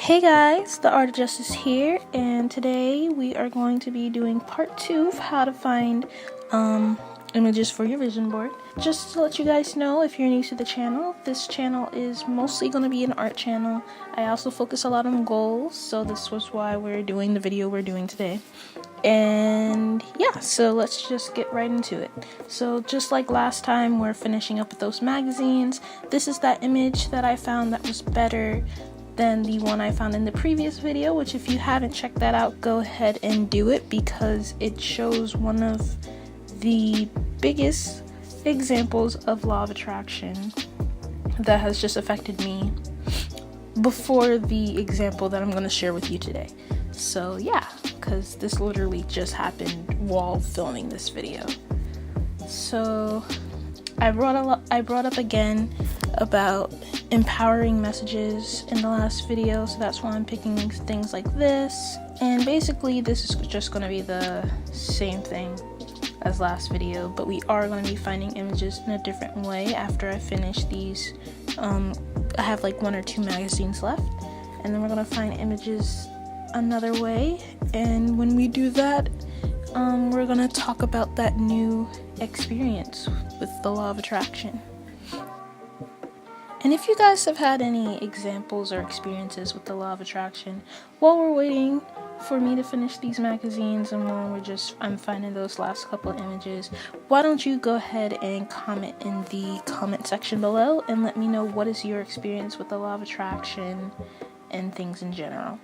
Hey guys, the Art of Justice here, and today we are going to be doing part 2 of how to find images for your vision board. Just to let you guys know, if you're new to the channel, this channel is mostly going to be an art channel. I also focus a lot on goals, so this was why we're doing the video we're doing today. And yeah, so let's just get right into it. So just like last time, we're finishing up with those magazines. This is that image that I found that was better than the one I found in the previous video, which if you haven't checked that out, go ahead and do it because it shows one of the biggest examples of law of attraction that has just affected me before the example that I'm going to share with you today. So yeah, because this literally just happened while filming this video. So I brought up again about empowering messages in the last video, so that's why I'm picking things like this. And basically this is just going to be the same thing as last video, but we are going to be finding images in a different way after I finish these. I have like 1 or 2 magazines left, and then we're going to find images another way. And when we do that, we're going to talk about that new experience with the law of attraction. And if you guys have had any examples or experiences with the law of attraction while we're waiting for me to finish these magazines and while I'm finding those last couple of images, why don't you go ahead and comment in the comment section below and let me know what is your experience with the law of attraction and things in general.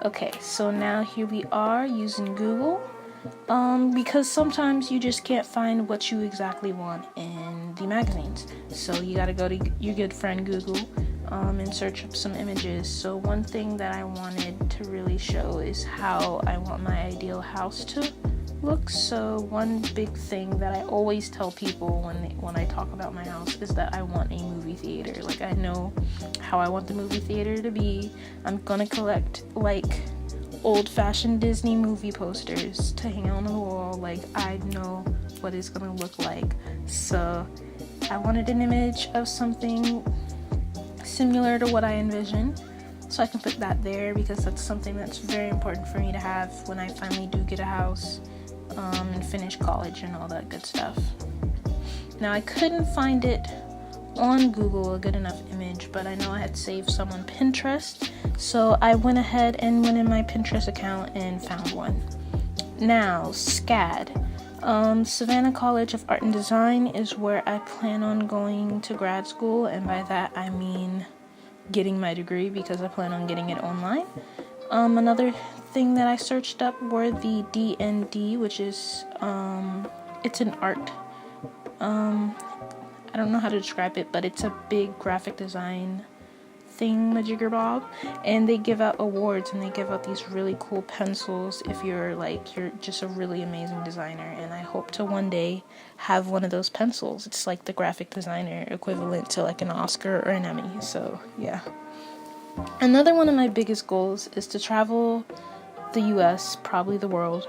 Okay, so now here we are using Google. Because sometimes you just can't find what you exactly want in the magazines, so you gotta go to your good friend Google and search up some images. So one thing that I wanted to really show is how I want my ideal house to look. So one big thing that I always tell people when I talk about my house is that I want a movie theater. Like, I know how I want the movie theater to be. I'm gonna collect like old-fashioned Disney movie posters to hang on the wall. Like, I know what it's gonna look like. So I wanted an image of something similar to what I envision, so I can put that there because that's something that's very important for me to have when I finally do get a house and finish college and all that good stuff. Now, I couldn't find it on Google a good enough image, but I know I had saved some on Pinterest, so I went ahead and went in my Pinterest account and found one. Now, SCAD, Savannah College of Art and Design is where I plan on going to grad school, and by that I mean getting my degree because I plan on getting it online. Another thing that I searched up were the D&D, which is it's an art I don't know how to describe it, but it's a big graphic design thing-majigger-bob, and they give out awards and they give out these really cool pencils if you're just a really amazing designer, and I hope to one day have one of those pencils. It's like the graphic designer equivalent to like an Oscar or an Emmy, so yeah. Another one of my biggest goals is to travel the US, probably the world,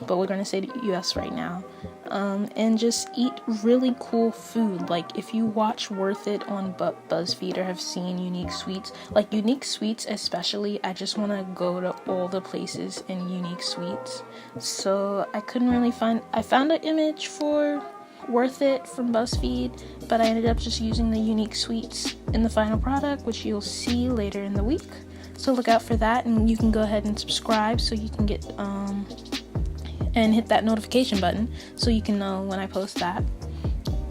but we're going to say the US right now, and just eat really cool food. Like, if you watch Worth It on BuzzFeed or have seen Unique Sweets, like Unique Sweets especially, I just want to go to all the places in Unique Sweets. So I couldn't really I found an image for Worth It from BuzzFeed, but I ended up just using the Unique Sweets in the final product, which you'll see later in the week. So look out for that, and you can go ahead and subscribe so you can get and hit that notification button so you can know when I post that.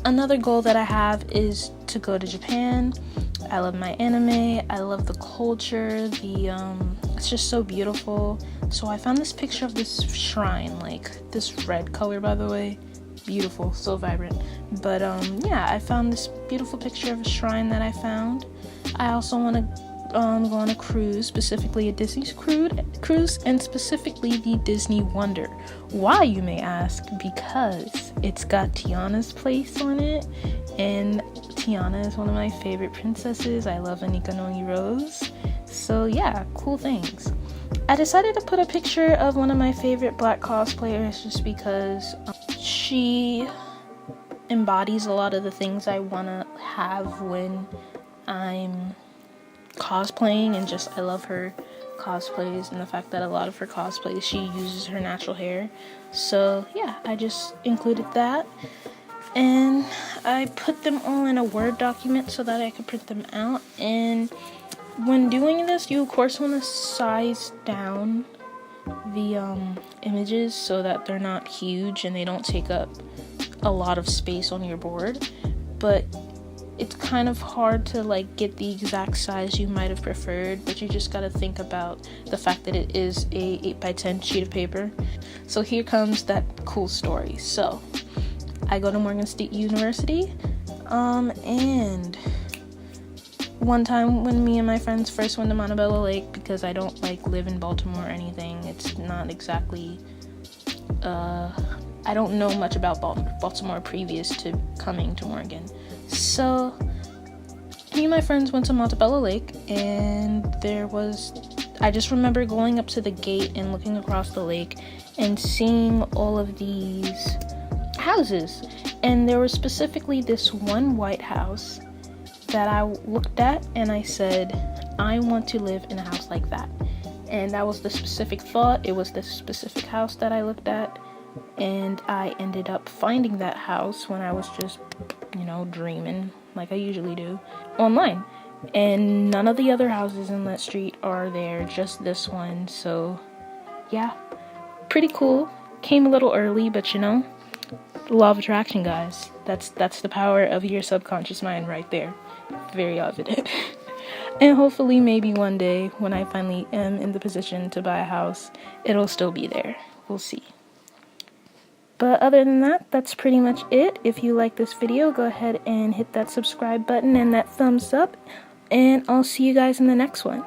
Another goal that I have is to go to Japan. I love my anime, I love the culture, it's just so beautiful. So I found this picture of this shrine, like this red color, by the way, beautiful, so vibrant. But yeah, I found this beautiful picture of a shrine that I found. I also want to go on a cruise, specifically a Disney cruise, and specifically the Disney Wonder. Why, you may ask? Because it's got Tiana's place on it, and Tiana is one of my favorite princesses. I love Anika Noni Rose. So yeah, cool things. I decided to put a picture of one of my favorite Black cosplayers just because she embodies a lot of the things I want to have when I'm cosplaying, and just I love her cosplays and the fact that a lot of her cosplays she uses her natural hair. So yeah, I just included that, and I put them all in a Word document so that I could print them out. And when doing this, you of course want to size down the images so that they're not huge and they don't take up a lot of space on your board. But it's kind of hard to like get the exact size you might have preferred, but you just got to think about the fact that it is a 8x10 sheet of paper. So here comes that cool story. So I go to Morgan State University, and one time when me and my friends first went to Montebello Lake, because I don't like live in Baltimore or anything, it's not exactly I don't know much about Baltimore previous to coming to Morgan. So me and my friends went to Montebello Lake, and I just remember going up to the gate and looking across the lake and seeing all of these houses. And there was specifically this one white house that I looked at and I said, I want to live in a house like that. And that was the specific thought. It was the specific house that I looked at. And I ended up finding that house when I was just, dreaming like I usually do online. And none of the other houses in that street are there, just this one. So yeah, pretty cool. Came a little early, but the law of attraction, guys. That's the power of your subconscious mind right there. Very evident. And hopefully maybe one day when I finally am in the position to buy a house, it'll still be there. We'll see. But other than that, that's pretty much it. If you like this video, go ahead and hit that subscribe button and that thumbs up, and I'll see you guys in the next one.